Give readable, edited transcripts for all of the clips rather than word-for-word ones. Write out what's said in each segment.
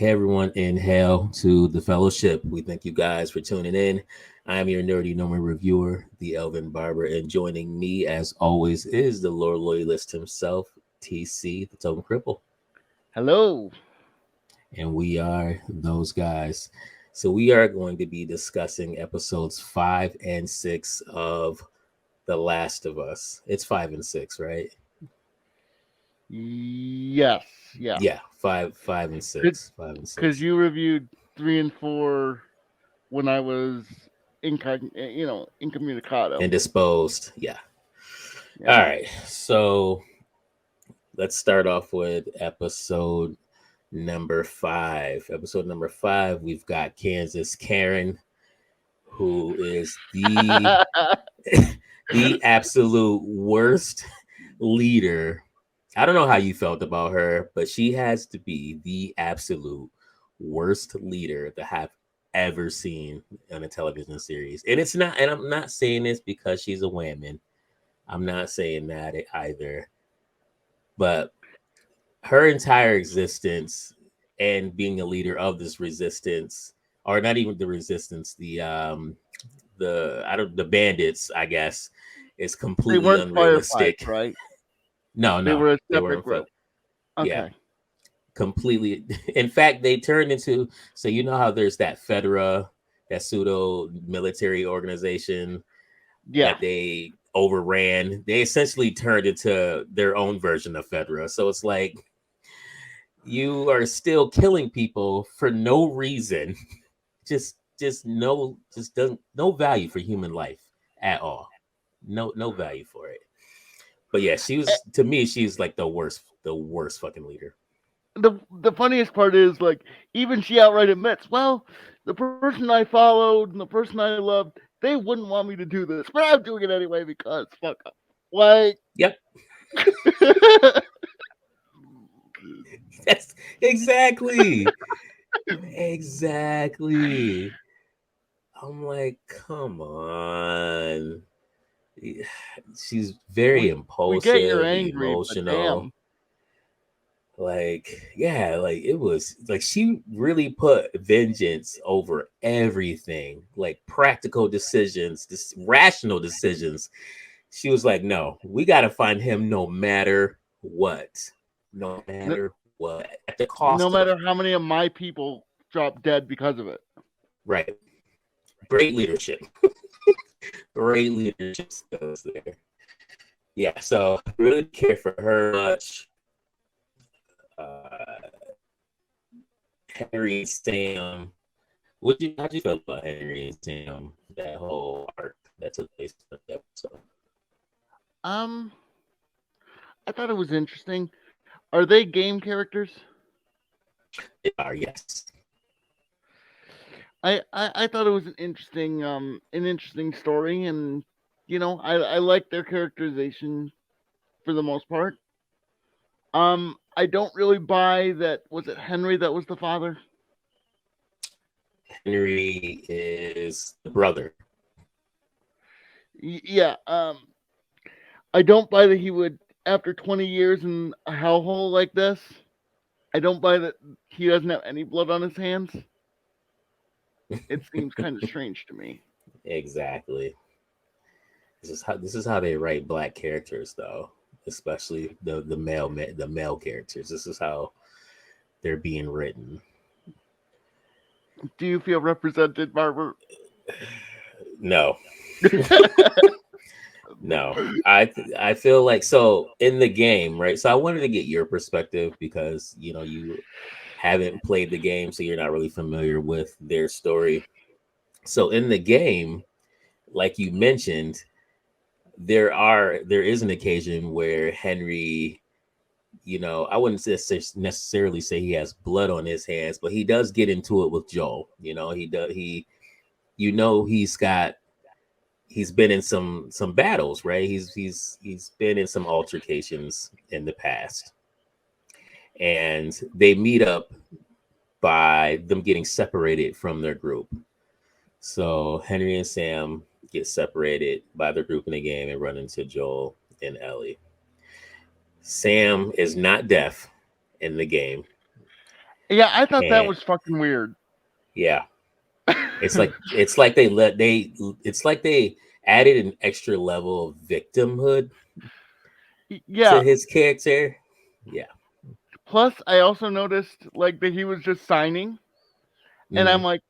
Hey everyone, and hail to the fellowship. We thank you guys for tuning in. I'm your nerdy normal reviewer, the Elvin Barber, and joining me as always is the Lord Loyalist himself, TC, the Token Cripple. Hello. And we are those guys. So we are going to be discussing episodes 5 and 6 of The Last of Us. It's 5 and 6, right? Yes, yeah. Yeah, five and six, 5 and 6. Because you reviewed 3 and 4 when I was incommunicado. Indisposed. Yeah. All Yeah. right. So let's start off with episode number 5. Episode number 5, we've got Kansas Karen, who is the absolute worst leader. I don't know how you felt about her, but she has to be the absolute worst leader to have ever seen on a television series. And it's not, and I'm not saying this because she's a woman. I'm not saying that either. But her entire existence and being a leader of this resistance, or not even the resistance, the I don't the bandits, I guess, is They completely weren't unrealistic. firefights, right? No, They no, were a they separate weren't. group. Yeah, Okay. completely. In fact, they turned into, so you know how there's that Fedra, that pseudo military organization Yeah. that they overran. They essentially turned into their own version of Fedra. So it's like you are still killing people for no reason. Just no, just doesn't, no value for human life at all. No value for it. But yeah, she Eh, was, to me, she's like the worst fucking leader. The funniest part is like even she outright admits, well, the person I followed and the person I loved, they wouldn't want me to do this, but I'm doing it anyway because fuck up. Like Yep. That's exactly. Exactly. I'm like, come on. Yeah, she's very we get you're impulsive, angry, but emotional. damn. Like, yeah, like it was like she really put vengeance over everything, like practical decisions, this rational decisions. She was like, no, we got to find him no matter what. No matter what. At the No cost of. matter how many of my people drop dead because of it. Right. Great leadership. Great leadership skills there. Yeah, so really care for her much. Uh, Henry and Sam. How'd you feel about Henry and Sam? That whole arc that took place in the episode. Um, I thought it was interesting. Are they game characters? They are, yes. I thought it was an interesting story, and I like their characterization for the most part. I don't really buy that. Was it Henry that was the father? Henry is the brother. Yeah. I don't buy that he would, after 20 years in a hellhole like this. I don't buy that he doesn't have any blood on his hands. It seems kind of strange to me. Exactly. This is how they write black characters, though, especially the male characters. This is how they're being written. Do you feel represented, Barber? No, no. I feel like, so in the game, right? So I wanted to get your perspective because you haven't played the game, so you're not really familiar with their story. So in the game, like you mentioned, there is an occasion where Henry, I wouldn't necessarily say he has blood on his hands, but he does get into it with Joel. He does. He's been in some battles, right? He's been in some altercations in the past, and they meet up by them getting separated from their group. So Henry and Sam get separated by their group in the game and run into Joel and Ellie. Sam is not deaf in the game. Yeah, I thought that And was fucking weird. yeah, it's like it's like they added an extra level of victimhood Yeah. to his character. Yeah. Plus, I also noticed like that he was just signing, and I'm Mm, like,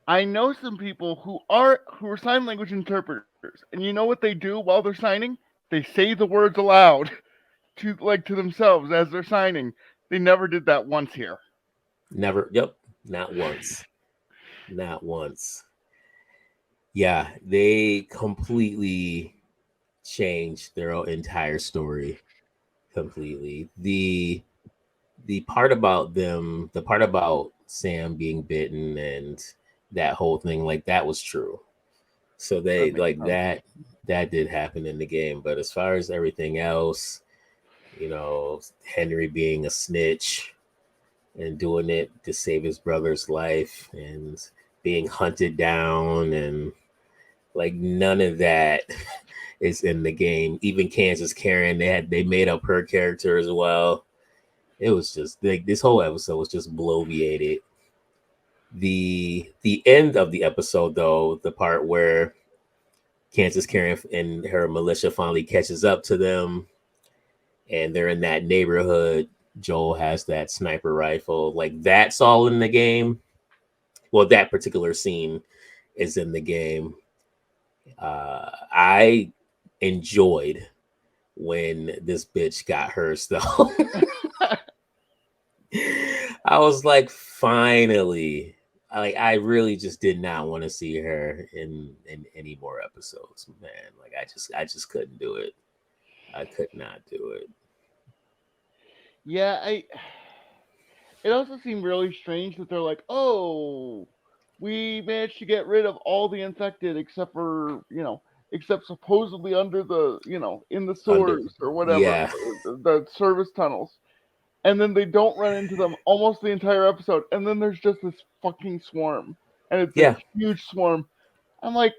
I know some people who are sign language interpreters, and you know what they do while they're signing? They say the words aloud to themselves as they're signing. They never did that once here. never. Yep. Not once. Not once. Yeah, they completely changed their entire story completely. The part about them, the part about Sam being bitten and that whole thing, like that was true. So That they makes like sense. that did happen in the game. But as far as everything else, Henry being a snitch and doing it to save his brother's life and being hunted down and like none of that is in the game. Even Kansas Karen, they made up her character as well. It was just like this whole episode was just bloviated. The end of the episode though, the part where Kansas Karen and her militia finally catches up to them and they're in that neighborhood. Joel has that sniper rifle. Like that's all in the game. Well, that particular scene is in the game. I enjoyed when this bitch got hers though. I was like, finally. I really just did not want to see her in any more episodes, man. Like I just couldn't do it. I could not do it. Yeah, I. It also seemed really strange that they're like, oh, we managed to get rid of all the infected except for except supposedly under the in the Under sewers or whatever, yeah, the service tunnels. And then they don't run into them almost the entire episode, and then there's just this fucking swarm, and it's a yeah. huge swarm. I'm like,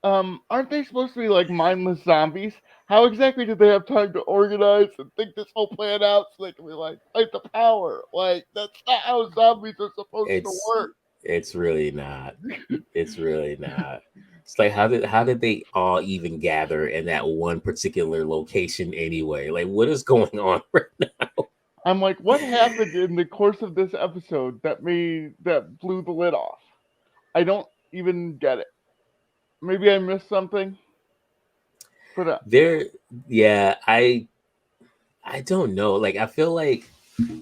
aren't they supposed to be like mindless zombies? How exactly did they have time to organize and think this whole plan out so they can be like fight the power? Like that's not how zombies are supposed to It's work. it's really not. It's really not. It's like how did they all even gather in that one particular location anyway? Like what is going on right now? I'm like, what happened in the course of this episode that blew the lid off? I don't even get it. Maybe I missed something, but There yeah, I don't know. Like I feel like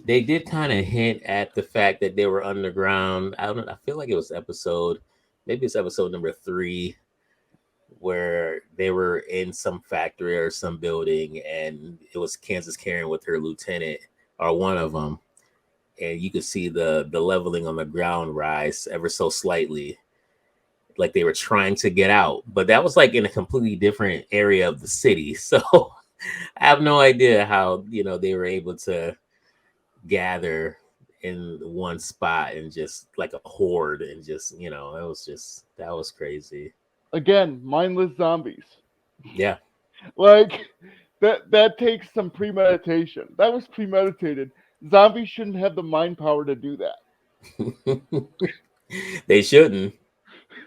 they did kind of hint at the fact that they were underground. I don't know. I feel like it was maybe it's episode number 3 where they were in some factory or some building and it was Kansas Karen with her lieutenant or one of them. And you could see the leveling on the ground rise ever so slightly, like they were trying to get out. But that was like in a completely different area of the city. So I have no idea how, they were able to gather in one spot and just like a horde and just it was just that was crazy. again, mindless zombies. Yeah. Like that takes some premeditation. That was premeditated. Zombies shouldn't have the mind power to do that. They shouldn't.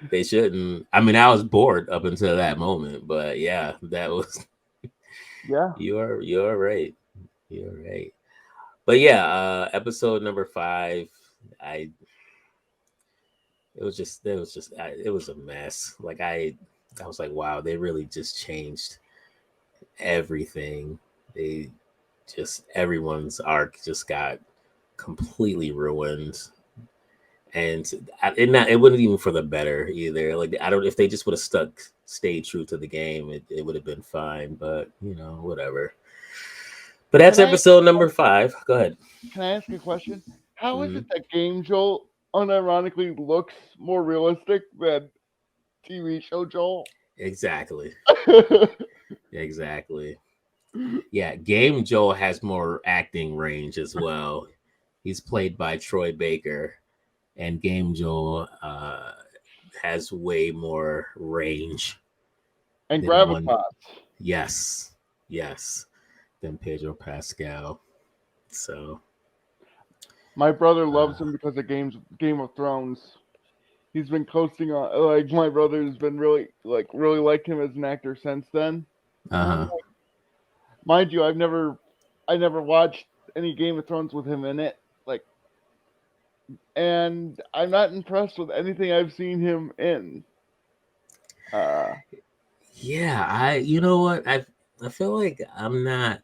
They shouldn't. I mean, I was bored up until that moment, but yeah, that was Yeah. you're right. You're right. But yeah, episode number 5, I it was a mess. Like I was like, wow, they really just changed everything. They just everyone's arc just got completely ruined. And it wasn't even for the better either. Like I don't if they just would have stayed true to the game, it would have been fine. But whatever. But Can that's I episode number 5. Go ahead. can I ask a question? How is Mhm. it that Game Joel unironically looks more realistic than TV show Joel? Exactly. Exactly. Yeah, Game Joel has more acting range as well. He's played by Troy Baker, and Game Joel has way more range and than one. gravitas. Yes, yes, than Pedro Pascal. So My brother loves Uh him because of Game of Thrones. He's been coasting on, like, my brother's been really liked him as an actor since then. And I'm huh. like, mind you, I never watched any Game of Thrones with him in it. Like, and I'm not impressed with anything I've seen him in. Uh, Yeah, you know what? I feel like I'm not.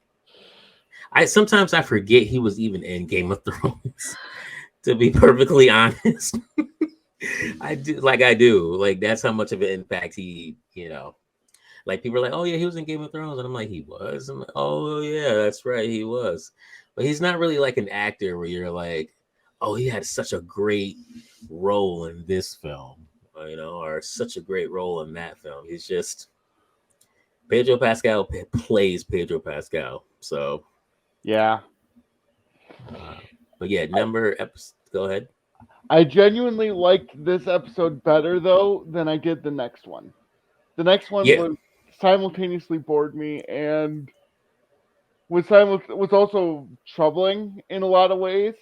I sometimes I forget he was even in Game of Thrones. To be perfectly honest, I do. Like that's how much of an impact he. Like people are like, oh yeah, he was in Game of Thrones, and I'm like, he was. I'm like, oh yeah, that's right, he was. But he's not really like an actor where you're like, oh, he had such a great role in this film, or such a great role in that film. He's just Pedro Pascal plays Pedro Pascal. So, yeah, uh, but yeah, I, Go ahead. I genuinely liked this episode better though than I did the next one. The next one Yeah. was simultaneously bored me and was also troubling in a lot of ways.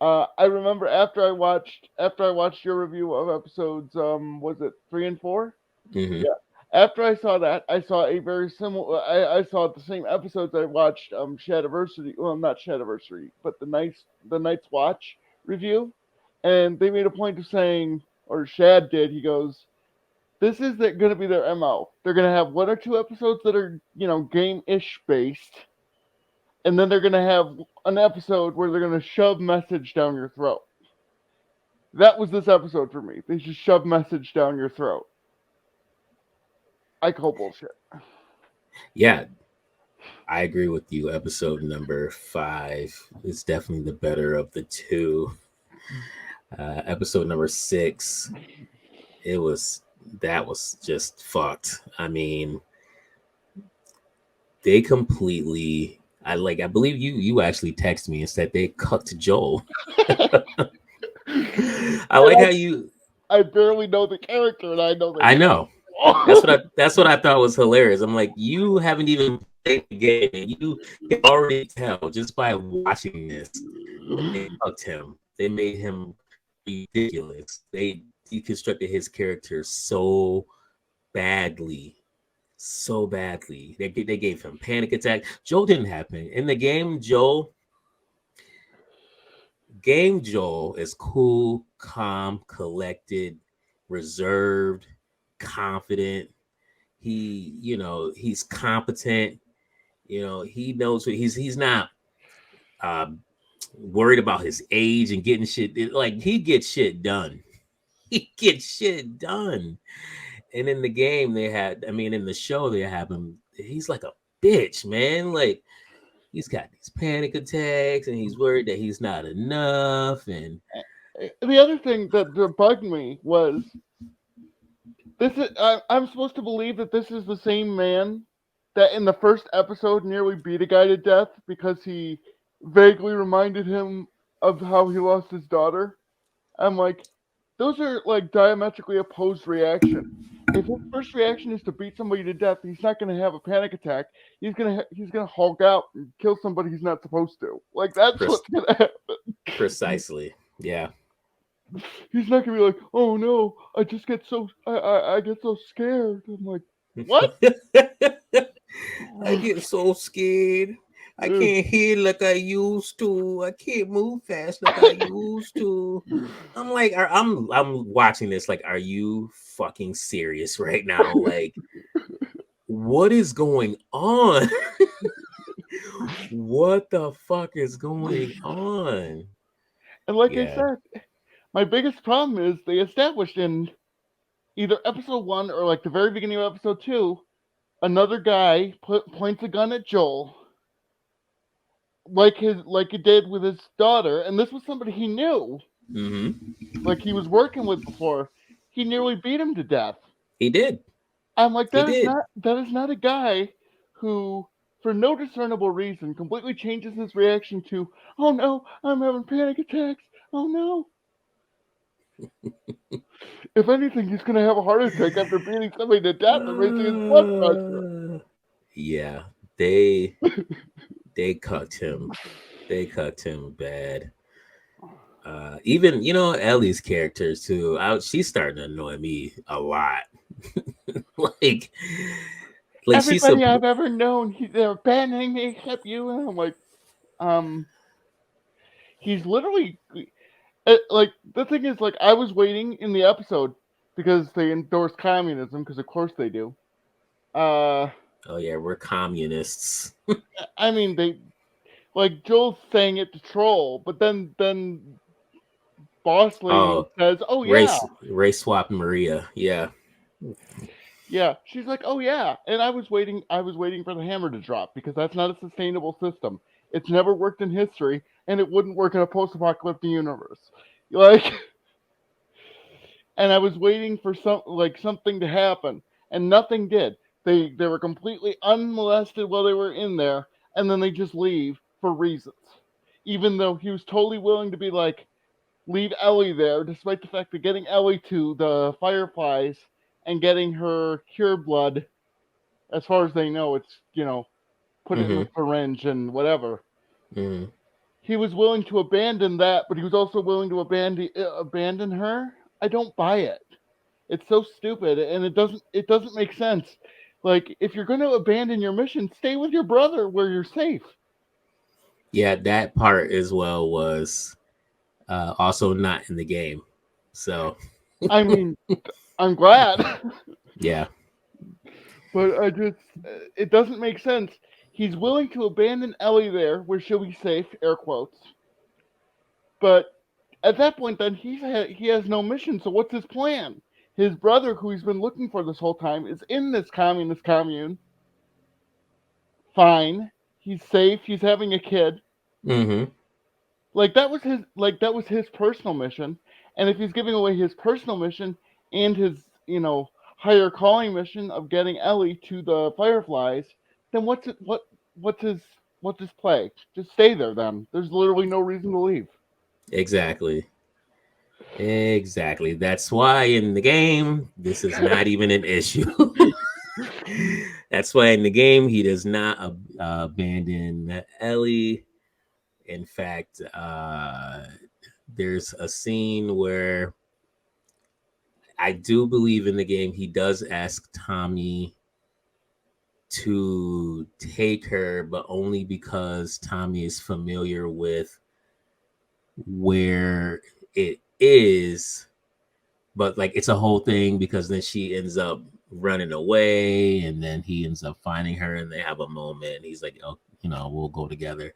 I remember after I watched your review of episodes, was it 3 and 4? Hmm. Yeah. After I saw that, I saw a very similar. I saw the same episodes I watched. Shadiversary. Well, not Shadiversary, but the Night's Watch review, and they made a point of saying, or Shad did. He goes, "This is going to be their mo. They're going to have 1 or 2 episodes that are game-ish based, and then they're going to have an episode where they're going to shove message down your throat." That was this episode for me. They just shove message down your throat. I call bullshit. Yeah, I agree with you. Episode number 5 is definitely the better of the two. Episode number 6, it was that was just fucked. I mean, they completely. I believe you actually texted me and said they cucked Joel. I like how you. I barely know the character, and I know they I cut. know. That's what I thought was hilarious. I'm like, you haven't even played the game, and you can already tell just by watching this that they fucked him. They made him ridiculous. They deconstructed his character badly, so badly. They gave him panic attack. Joel didn't happen in the game. Joel is cool, calm, collected, reserved, confident. He's competent. He knows what he's not um, worried about his age and getting shit. Like he gets shit done. He gets shit done. And in the game, in the show, they have him. He's like a bitch, man. Like he's got these panic attacks, and he's worried that he's not enough. And The other thing that bugged me was this is I'm supposed to believe that this is the same man that in the first episode nearly beat a guy to death because he vaguely reminded him of how he lost his daughter. I'm like, those are like diametrically opposed reactions. If his first reaction is to beat somebody to death, he's not going to have a panic attack. He's gonna Hulk out and kill somebody he's not supposed to. Like that's Pre- what's gonna happen. precisely, yeah. He's not gonna be like, oh no, I get so scared. I'm like, what? I get so scared. I can't hear like I used to. I can't move fast like I used to. I'm like, I'm watching this. Like, are you fucking serious right now? Like, what is going on? What the fuck is going on? And like I Yeah. said, my biggest problem is they established in either episode 1 or like the very beginning of episode 2, another guy points a gun at Joel, like he did with his daughter, and this was somebody he knew, Mm-hmm. like he was working with before. He nearly beat him to death. He did. I'm like, He did. that is not a guy who, for no discernible reason, completely changes his reaction to, oh no, I'm having panic attacks. Oh no. If anything, he's gonna have a heart attack after beating somebody to death and raising his blood pressure. Yeah, they cucked him. They cucked him bad. Even Ellie's characters too. She's starting to annoy me a lot. like, she's Everybody I've ever known, they're abandoning me except you, and I'm like, he's literally like the thing is like I was waiting in the episode because they endorse communism because of course they do. Oh yeah, we're communists. I mean they like Joel's saying it to troll, but then boss lady says, "Oh yeah, race swap Maria." Yeah. Yeah, she's like, "Oh yeah," and I was waiting for the hammer to drop because that's not a sustainable system. It's never worked in history, and it wouldn't work in a post-apocalyptic universe. Like, and I was waiting for something to happen, and nothing did. They were completely unmolested while they were in there, and then they just leave for reasons. Even though he was totally willing to be like, leave Ellie there, despite the fact that getting Ellie to the Fireflies and getting her cure blood, as far as they know, it's, put it in a syringe and whatever. Mm-hmm. He was willing to abandon that, but he was also willing to abandon her. I don't buy it. It's so stupid, and it doesn't make sense. Like, if you're going to abandon your mission, stay with your brother where you're safe. Yeah, that part as well was also not in the game. So, I mean, I'm glad. Yeah. But it doesn't make sense. He's willing to abandon Ellie there, where she'll be safe, air quotes. But at that point, then he has no mission. So what's his plan? His brother, who he's been looking for this whole time, is in this communist commune. Fine, he's safe. He's having a kid. Mm-hmm. That was his personal mission. And if he's giving away his personal mission and his higher calling mission of getting Ellie to the Fireflies, then what's his play? Just stay there then. There's literally no reason to leave. Exactly. That's why in the game, this is not even an issue. That's why in the game, he does not abandon Ellie. In fact, there's a scene where I do believe in the game he does ask Tommy to take her, but only because Tommy is familiar with where it is. But it's a whole thing because then she ends up running away, and then he ends up finding her, and they have a moment. And he's like, "Oh, we'll go together."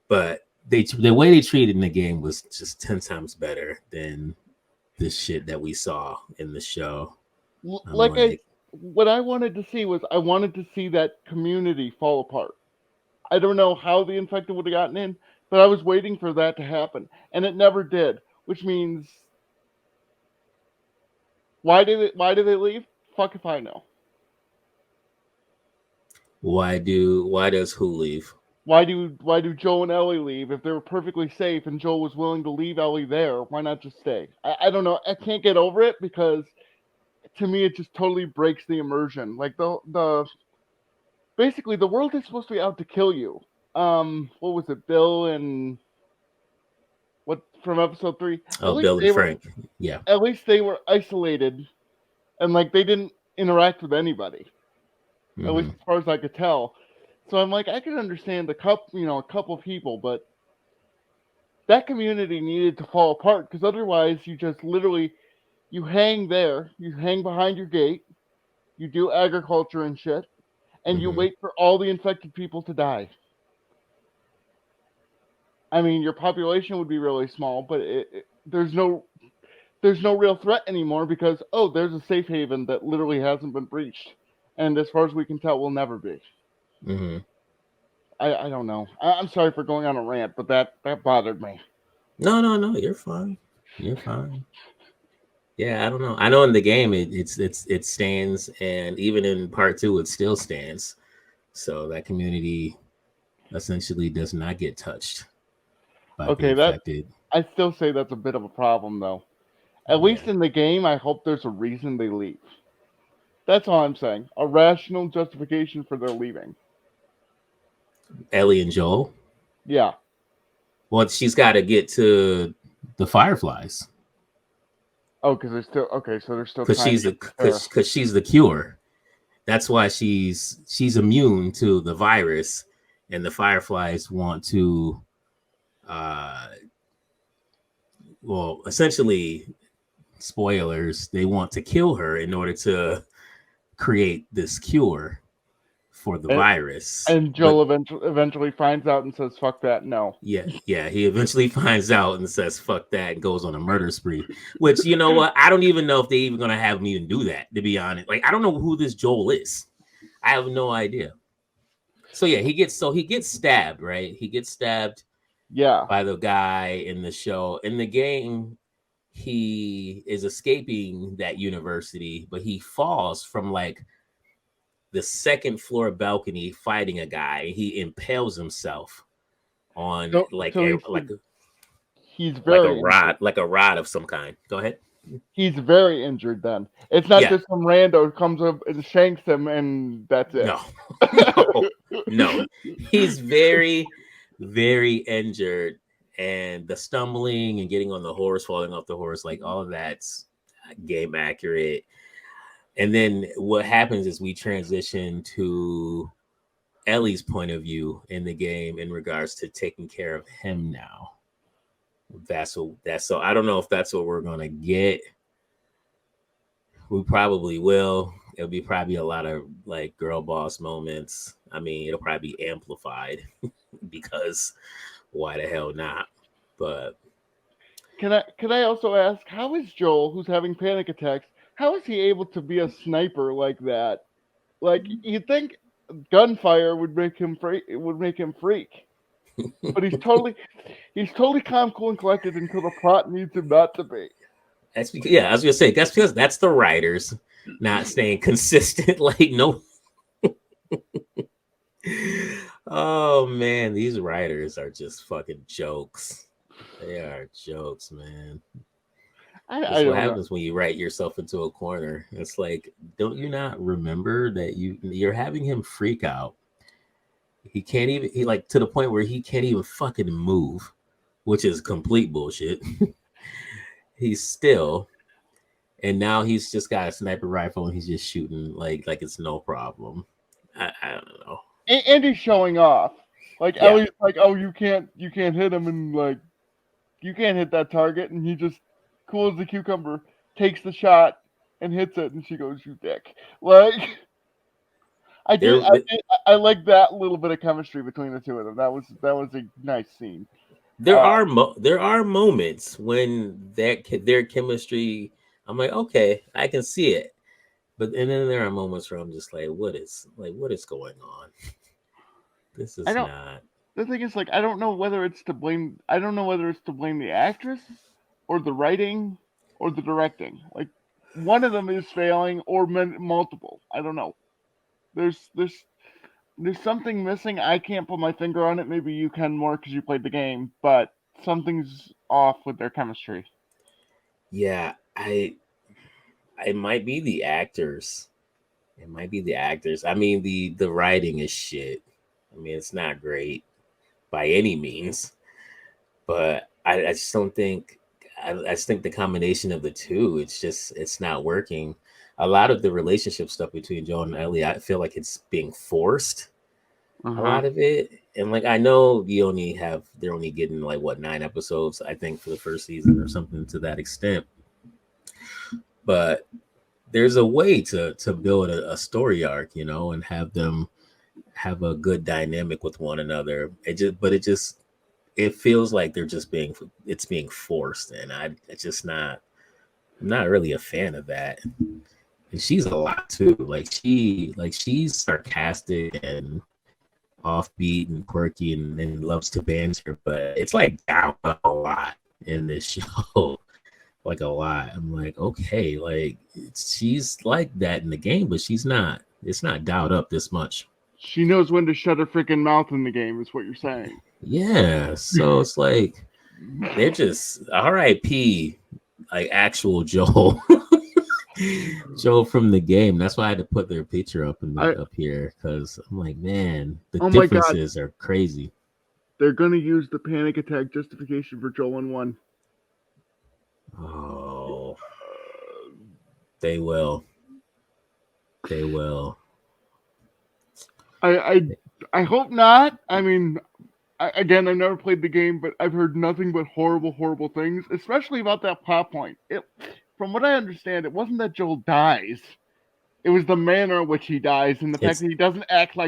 But the way they treated in the game was just 10 times better than the shit that we saw in the show. What I wanted to see was I wanted to see that community fall apart. I don't know how the infected would have gotten in, but I was waiting for that to happen, and it never did. Which means, why did they leave? Fuck if I know. Why does who leave? Why do Joel and Ellie leave if they were perfectly safe and Joel was willing to leave Ellie there? Why not just stay? I don't know. I can't get over it because to me it just totally breaks the immersion. Like basically the world is supposed to be out to kill you. What was it, Bill and what from episode 3? Oh, Bill and Frank. Yeah. At least they were isolated and they didn't interact with anybody. Mm-hmm. At least as far as I could tell. So I'm like, I can understand a couple people, but that community needed to fall apart because otherwise you just literally you hang there, you hang behind your gate, you do agriculture and shit, and you wait for all the infected people to die. I mean, your population would be really small, but there's no real threat anymore because there's a safe haven that literally hasn't been breached, and as far as we can tell, will never be. Mm-hmm. I don't know. I'm sorry for going on a rant, but that bothered me. No, you're fine. You're fine. Yeah, I don't know. I know in the game it stands, and even in part 2 it still stands. So that community essentially does not get touched by the infected. I still say that's a bit of a problem, though. At least in the game, I hope there's a reason they leave. That's all I'm saying. A rational justification for their leaving. Ellie and Joel? Yeah. Well, she's got to get to The Fireflies. Oh, because they're still okay. So they're still Because trying she's to the get because she's the cure. That's why she's immune to the virus, and the Fireflies want to, uh, well, essentially, spoilers. They want to kill her in order to create this cure for the virus. and But Joel eventually finds out and says, "Fuck that, no." yeah, he eventually finds out and says, fuck that, and goes on a murder spree. Which, you know what? I don't even know if they even gonna have him even do that, to be honest. Like, I don't know who this Joel is. I have no idea. So yeah, he gets stabbed, right? He gets stabbed Yeah. by the guy in the show. In the game, he is escaping that university, but he falls from like the second floor balcony fighting a guy. He impales himself on like So he's like a very rod, like a rod of some kind. Go ahead. he's very injured. Then it's not Yeah. just some rando who comes up and shanks him, and that's it. No. He's very, very injured, and the stumbling and getting on the horse, falling off the horse, like all of that's game accurate. And then what happens is we transition to Ellie's point of view in the game in regards to taking care of him now. That's so I don't know if that's what we're gonna get. We probably will. It'll be probably a lot of like girl boss moments. I mean, it'll probably be amplified because why the hell not? But Can I also ask, how is Joel, who's having panic attacks, how is he able to be a sniper like that? Like, you'd think gunfire would make him freak. But he's totally calm, cool, and collected until the plot needs him not to be. that's because, yeah, I was gonna say that's because that's the writers not staying consistent. Like, no. Oh man, these writers are just fucking jokes. They are jokes, man. That's what happens when you write yourself into a corner. It's like, don't you not remember that you're having him freak out? He can't even like to the point where he can't even fucking move, which is complete bullshit. He's still, and now he's just got a sniper rifle and he's just shooting like it's no problem. I don't know. And he's showing off. Like Ellie's like, oh, you can't hit him, and like you can't hit that target, and he just cool as a cucumber takes the shot and hits it, and she goes, "You dick." Like I like that little bit of chemistry between the two of them. That was a nice scene. There are moments when their chemistry, I'm like, okay, I can see it. But and then there are moments where I'm just like, what is going on? This is not. The thing is, like, I don't know whether it's to blame. I don't know whether it's to blame the actress, or the writing, or the directing. Like, one of them is failing, or multiple. I don't know. There's something missing. I can't put my finger on it. Maybe you can more because you played the game, but something's off with their chemistry. Yeah, it might be the actors. It might be the actors. I mean, the writing is shit. I mean, it's not great by any means, but I just don't think. I just think the combination of the two, it's not working. A lot of the relationship stuff between Joel and Ellie, I feel like it's being forced. A lot of it, and like I know they're only getting like 9 episodes, I think, for the first season or something to that extent. But there's a way to build a story arc, and have them have a good dynamic with one another. It feels like it's being forced, and I'm not really a fan of that. And she's a lot too. She's sarcastic and offbeat and quirky and loves to banter, but it's like down a lot in this show. Like a lot. I'm like, okay, like she's like that in the game, but she's not. It's not dialed up this much. She knows when to shut her freaking mouth in the game, is what you're saying. Yeah. So it's like they're just R.I.P. like actual Joel. Joel from the game. That's why I had to put their picture up here, because I'm like, man, the differences are crazy. They're gonna use the panic attack justification for Joel in 1. They will. They will. I hope not. I mean, again, I've never played the game, but I've heard nothing but horrible things, especially about that plot point. From what I understand, it wasn't that Joel dies. It was the manner in which he dies and the fact It's that he doesn't act like